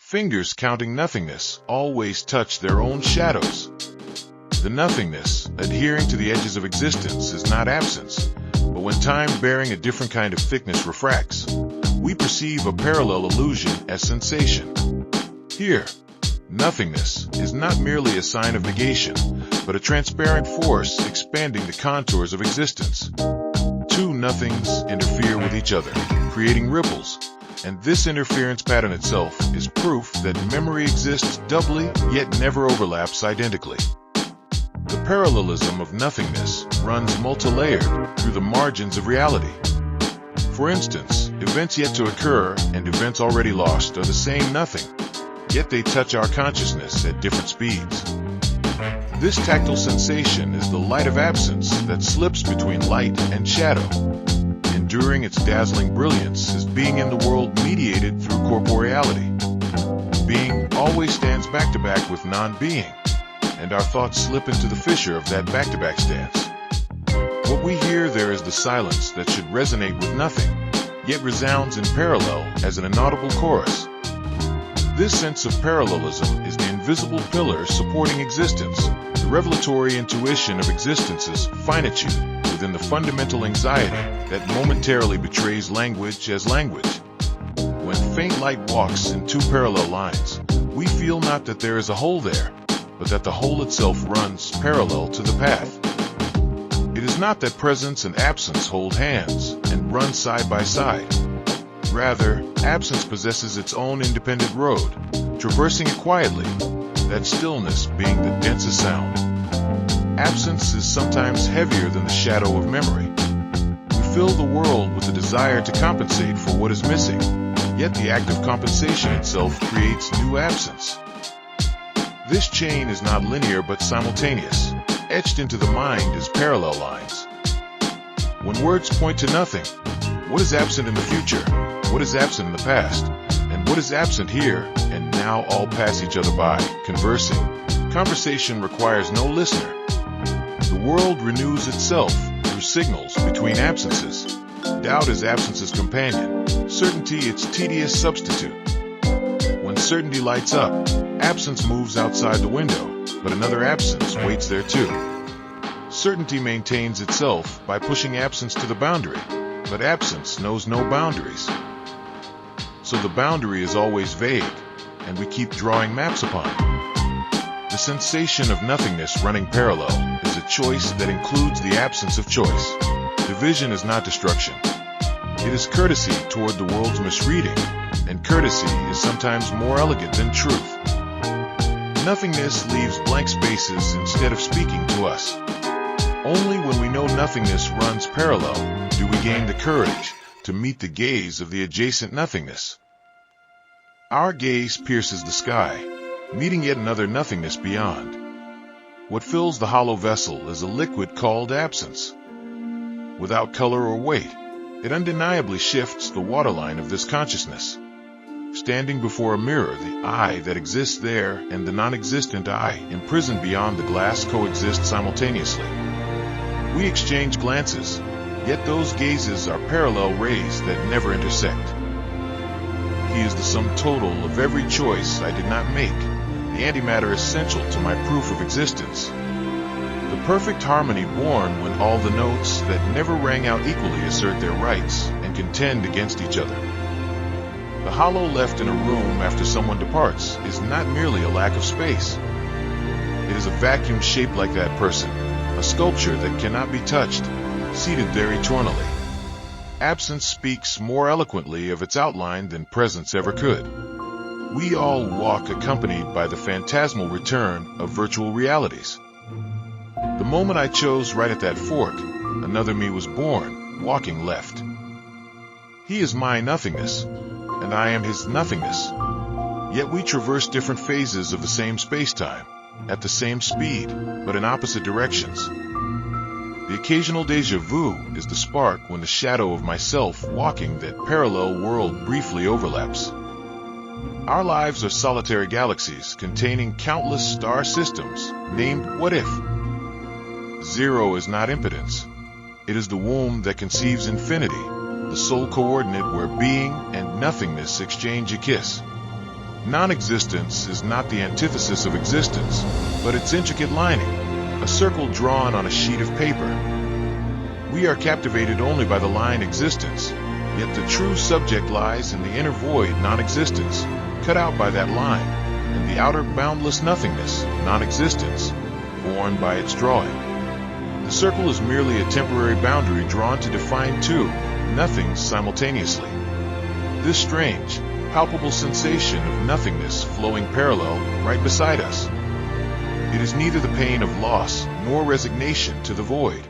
Fingers counting nothingness always touch their own shadows. The nothingness, adhering to the edges of existence, is not absence, but when time bearing a different kind of thickness refracts, we perceive a parallel illusion as sensation. Here, nothingness is not merely a sign of negation, but a transparent force expanding the contours of existence. Two nothings interfere with each other, creating ripples, and this interference pattern itself is proof that memory exists doubly, yet never overlaps identically. The parallelism of nothingness runs multi-layered through the margins of reality. For instance, events yet to occur and events already lost are the same nothing, yet they touch our consciousness at different speeds. This tactile sensation is the light of absence that slips between light and shadow. Enduring its dazzling brilliance is being in the world mediated through corporeality. Being always stands back-to-back with non-being, and our thoughts slip into the fissure of that back-to-back stance. What we hear there is the silence that should resonate with nothing, yet resounds in parallel as an inaudible chorus. This sense of parallelism is the invisible pillar supporting existence, the revelatory intuition of existence's finitude within the fundamental anxiety that momentarily betrays language as language. When faint light walks in two parallel lines, we feel not that there is a hole there, but that the whole itself runs parallel to the path. It is not that presence and absence hold hands and run side by side. Rather, absence possesses its own independent road, traversing it quietly, that stillness being the densest sound. Absence is sometimes heavier than the shadow of memory. We fill the world with the desire to compensate for what is missing, yet the act of compensation itself creates new absence. This chain is not linear but simultaneous, etched into the mind as parallel lines. When words point to nothing, what is absent in the future, what is absent in the past, and what is absent here and now all pass each other by, conversing. Conversation requires no listener. The world renews itself through signals between absences. Doubt is absence's companion, certainty its tedious substitute. When certainty lights up, absence moves outside the window, but another absence waits there too. Certainty maintains itself by pushing absence to the boundary, but absence knows no boundaries. So the boundary is always vague, and we keep drawing maps upon it. The sensation of nothingness running parallel is a choice that includes the absence of choice. Division is not destruction. It is courtesy toward the world's misreading, and courtesy is sometimes more elegant than truth. Nothingness leaves blank spaces instead of speaking to us. Only when we know nothingness runs parallel do we gain the courage to meet the gaze of the adjacent nothingness. Our gaze pierces the sky, meeting yet another nothingness beyond. What fills the hollow vessel is a liquid called absence. Without color or weight, it undeniably shifts the waterline of this consciousness. Standing before a mirror, the I that exists there and the non-existent I imprisoned beyond the glass coexist simultaneously. We exchange glances, yet those gazes are parallel rays that never intersect. He is the sum total of every choice I did not make, the antimatter essential to my proof of existence. The perfect harmony born when all the notes that never rang out equally assert their rights and contend against each other. The hollow left in a room after someone departs is not merely a lack of space. It is a vacuum shaped like that person, a sculpture that cannot be touched, seated there eternally. Absence speaks more eloquently of its outline than presence ever could. We all walk accompanied by the phantasmal return of virtual realities. The moment I chose right at that fork, another me was born, walking left. He is my nothingness, and I am his nothingness. Yet we traverse different phases of the same space-time, at the same speed, but in opposite directions. The occasional déjà vu is the spark when the shadow of myself walking that parallel world briefly overlaps. Our lives are solitary galaxies containing countless star systems, named What If. Zero is not impotence. It is the womb that conceives infinity, the sole coordinate where being and nothingness exchange a kiss. Non-existence is not the antithesis of existence, but its intricate lining, a circle drawn on a sheet of paper. We are captivated only by the line existence, yet the true subject lies in the inner void non-existence, cut out by that line, and the outer boundless nothingness, non-existence, born by its drawing. The circle is merely a temporary boundary drawn to define two nothings simultaneously. This strange, palpable sensation of nothingness flowing parallel right beside us. It is neither the pain of loss nor resignation to the void.